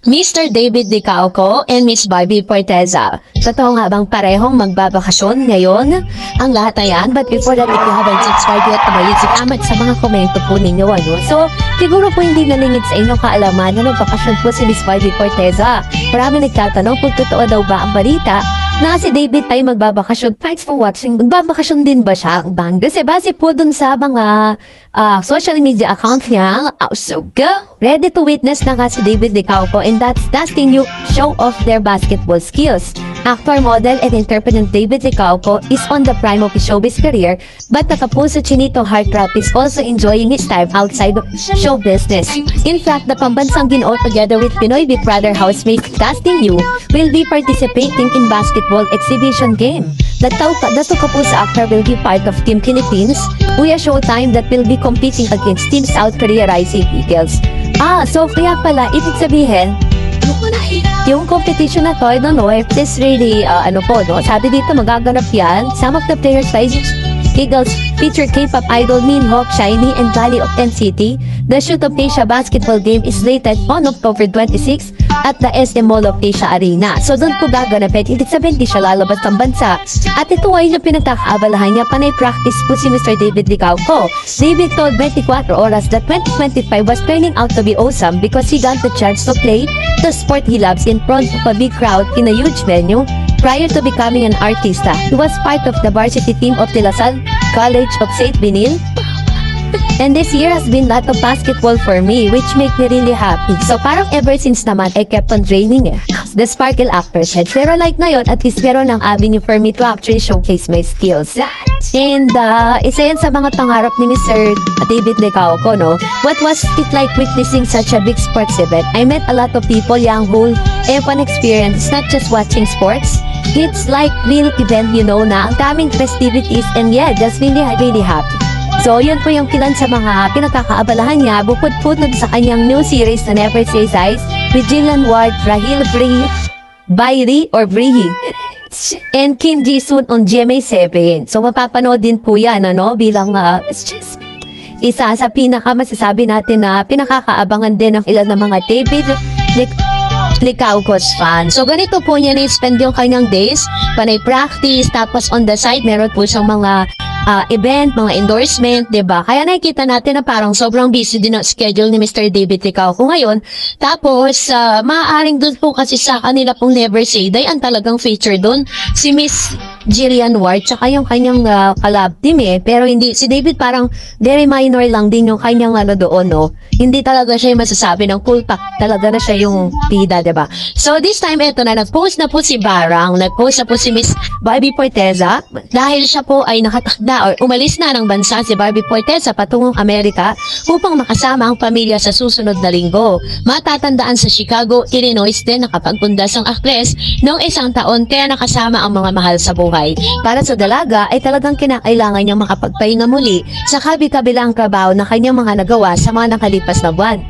Mr. David Dicauco and Miss Barbie Forteza. Totoo nga bang parehong magbabakasyon ngayon? Ang lahat na yan, but before that, if you haven't subscribed yet, salamat sa mga komento po ninyo, ano? So, siguro po hindi nalingid sa inyong kaalaman na nagbakasyon po si Miss Barbie Forteza. Marami nagtatanong kung totoo daw ba ang balita na si David ay magbabakasyon. Thanks for watching. Magbabakasyon din ba siya? Kasi base po dun sa mga social media account niya, so go! Ready to witness na nga si David Dicauco and that's testing you show off their basketball skills. Actor, model, and interpreter David Dicauco is on the prime of his showbiz career, but nakapuso Chinito Heartthrob is also enjoying his time outside of show business. In fact, the pambansang ginoo together with Pinoy Big Brother housemate Testing You will be participating in basketball exhibition game. The Kapuso actor will be part of Team Philippines, Kuya Showtime that will be competing against Team South Korea Rising Eagles. So kaya pala, ibig sabihin, yung competition na to, I don't know if this really, sabi dito magaganap yan. Some of the players Rising Eagles feature K-pop idol Minho, SHINee, and Valley of NCT. The Shoot of Asia basketball game is slated on October 26 at the SM Mall of Asia Arena. So doon po gaganapin, hindi sabihin di siya lalabas ng bansa. At ito ay yung pinagkakaabalahan niya, panay practice po si Mr. David Dicauco. David told 24 Oras that 2025 was turning out to be awesome because he got the chance to play the sport he loves in front of a big crowd in a huge venue. Prior to becoming an artista, he was part of the varsity team of De La Salle College of St. Benil. And this year has been a lot of basketball for me, which make me really happy. So parang ever since naman, I kept on training the Sparkle actor said. Pero like ngayon, at least meron ng avenue for me to actually showcase my skills. And isa yan sa mga pangarap ni Mr. David Dicauco, no? What was it like witnessing such a big sports event? I met a lot of people, young, whole, fun experience. It's not just watching sports. It's like real event, na ang daming festivities and yeah, just really happy. So, yun po yung kilan sa mga pinagkakaabalahan niya bukod po sa kanyang new series na Never Say Dies with Jillian Ward, Rahil Bayri and Kim Ji-soon on GMA7. So, mapapanood din po yan, bilang isa sa pinakamasasabi natin na pinakakaabangan din ng ilan ng mga David Dicauco's fan. So, ganito po niya na-spend yung kanyang days, panay practice, tapos on the side, meron po siyang mga event, mga endorsement, diba? Kaya nakikita natin na parang sobrang busy din ang schedule ni Mr. David Dicauco ngayon. Tapos, maaaring doon po kasi sa kanila pong Never Say Die, ang talagang feature doon, si Miss Jillian Ward, tsaka yung kanyang collab team Pero hindi, si David parang very minor lang din yung kanyang doon, Hindi talaga siya yung masasabi ng cool pack, talaga na siya yung pida, diba? So, this time, eto na, nag-post na po si Barang, nag-post na po si Miss Barbie Forteza, dahil siya po ay nakatakda or umalis na ng bansa si Barbie Forteza patungong Amerika upang makasama ang pamilya sa susunod na linggo. Matatandaan sa Chicago, Illinois din nakapagpundas ang aktres noong 1 taon kaya nakasama ang mga mahal sa buhay. Para sa dalaga ay talagang kinakailangan niyang makapagpahinga muli sa kabi-kabilang trabaho na kanyang mga nagawa sa mga nakalipas na buwan.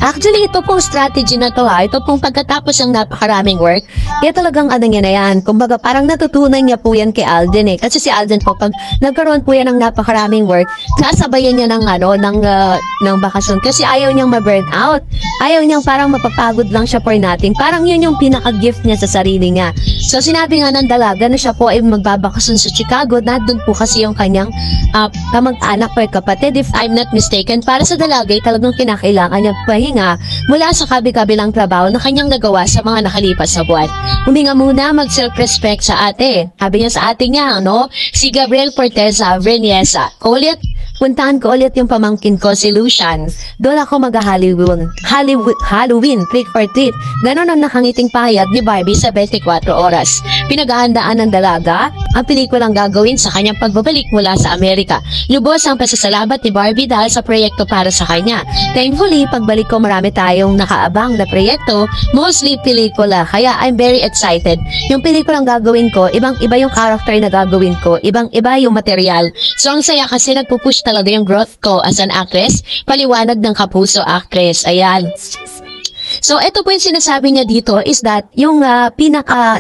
Actually, ito pong strategy na to ito pong pagkatapos ng napakaraming work, kaya talagang niya na yan. Kumbaga, parang natutunan niya po yan kay Alden Kasi si Alden po, pag nagkaroon po yan ng napakaraming work, sasabayan niya ng bakasyon kasi ayaw niyang ma-burn out. Ayaw niyang parang mapapagod lang siya for nothing. Parang yun yung pinaka-gift niya sa sarili niya. So, sinabi nga ng dalaga na siya po ay magbabakasyon sa Chicago, na doon po kasi yung kanyang kamag-anak or kapatid, if I'm not mistaken. Para sa dalaga, ay talagang kinakailangan niya pahinga mula sa kabi-kabilang trabaho na kanyang nagawa sa mga nakalipas na buwan. Huminga muna, mag-self-respect sa ate. Sabi niya sa ate niya, si Gabriel Forteza Veniesa. Puntahan ko ulit yung pamangkin ko, si Lucian. Doon ako Halloween, trick or treat. Ganon ang nakangiting pahayag ni Barbie sa 24 Oras. Pinaghahandaan ng dalaga ang pelikulang gagawin sa kanyang pagbabalik mula sa Amerika. Lubos ang pasasalamat ni Barbie dahil sa proyekto para sa kanya. Thankfully, pagbalik ko marami tayong nakaabang na proyekto, mostly pelikula. Kaya I'm very excited. Yung pelikulang gagawin ko, ibang-iba yung character na gagawin ko, ibang-iba yung material. So ang saya kasi nagpupush talaga yung growth ko as an actress, paliwanag ng Kapuso actress. Ayan. So, ito po yung sinasabi niya dito is that yung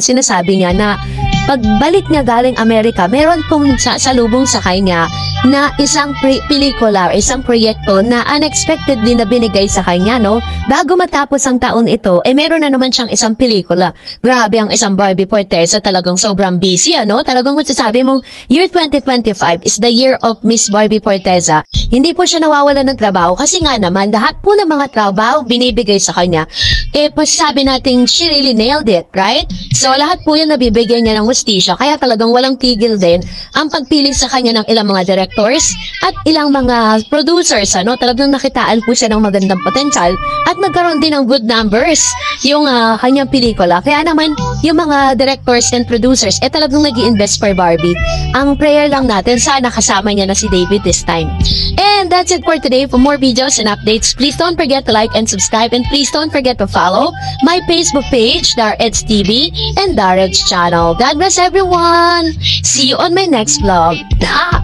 sinasabi niya na pagbalik niya galing Amerika, meron pong salubong sa kanya na isang pelikula, isang proyekto na unexpectedly na binigay sa kanya, no? Bago matapos ang taon ito, meron na naman siyang isang pelikula. Grabe ang isang Barbie Forteza, talagang sobrang busy, ano? Talagang masasabi mong year 2025 is the year of Miss Barbie Forteza. Hindi po siya nawawala ng trabaho kasi nga naman, lahat po ng mga trabaho binibigay sa kanya. Pasasabi natin, she really nailed it, right? So, lahat po yan nabibigay niya ng hustisya, kaya talagang walang tigil din ang pagpili sa kanya ng ilang mga directors at ilang mga producers, ano? Talagang nakitaan po siya ng magandang potensyal at nagkaroon din ng good numbers yung kanyang pelikula. Kaya naman, yung mga directors and producers, talagang nag-i-invest for Barbie. Ang prayer lang natin, sana kasama niya na si David this time. And that's it for today. For more videos and updates, please don't forget to like and subscribe, and please don't forget to follow my Facebook page, Dareds TV and Dareds channel. God bless everyone! See you on my next vlog.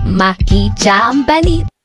Makijambanit!